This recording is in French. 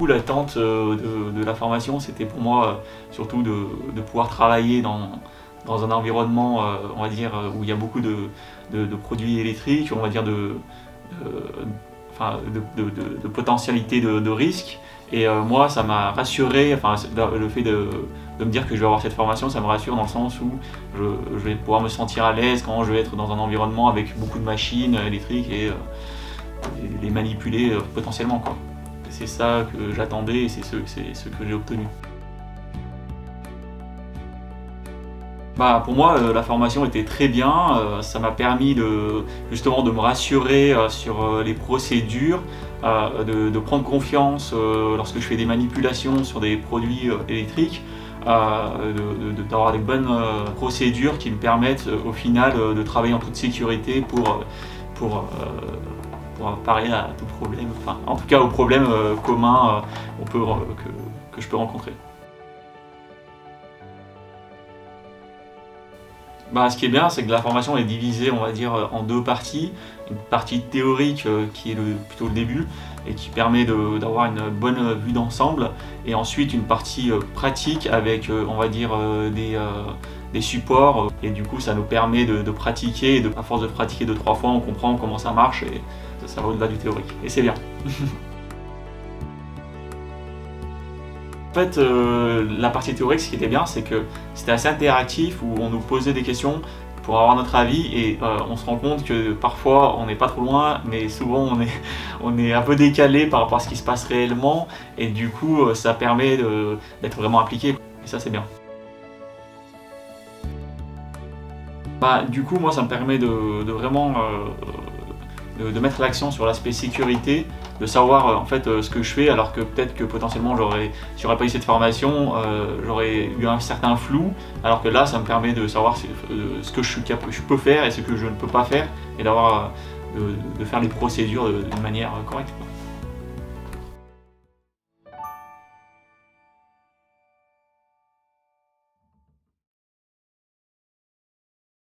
L'attente de la formation, c'était pour moi surtout de pouvoir travailler dans un environnement, on va dire, où il y a beaucoup de produits électriques, on va dire de potentialité de risque. Et moi, ça m'a rassuré, enfin, le fait de me dire que je vais avoir cette formation, ça me rassure dans le sens où je vais pouvoir me sentir à l'aise quand je vais être dans un environnement avec beaucoup de machines électriques et les manipuler potentiellement, quoi. C'est ça que j'attendais et c'est ce que j'ai obtenu. Pour moi, la formation était très bien, ça m'a permis justement de me rassurer sur les procédures, de prendre confiance lorsque je fais des manipulations sur des produits électriques, d'avoir des bonnes procédures qui me permettent au final de travailler en toute sécurité pour parer à tout problème, enfin en tout cas aux problèmes communs que je peux rencontrer. Ce qui est bien, c'est que la formation est divisée, on va dire, en deux parties. Une partie théorique qui est plutôt le début et qui permet d'avoir une bonne vue d'ensemble. Et ensuite une partie pratique avec, on va dire, des supports. Et du coup, ça nous permet de pratiquer. Et à force de pratiquer 2-3 fois, on comprend comment ça marche et ça va au-delà du théorique. Et c'est bien. En fait, la partie théorique, ce qui était bien, c'est que c'était assez interactif, où on nous posait des questions pour avoir notre avis, et on se rend compte que parfois on n'est pas trop loin, mais souvent on est un peu décalé par rapport à ce qui se passe réellement, et du coup ça permet d'être vraiment impliqué, et ça c'est bien. Du coup, moi ça me permet de vraiment de mettre l'accent sur l'aspect sécurité, de savoir en fait ce que je fais, alors que peut-être que potentiellement si j'aurais pas eu cette formation, j'aurais eu un certain flou, alors que là ça me permet de savoir ce que je peux faire et ce que je ne peux pas faire, et de faire les procédures d'une manière correcte.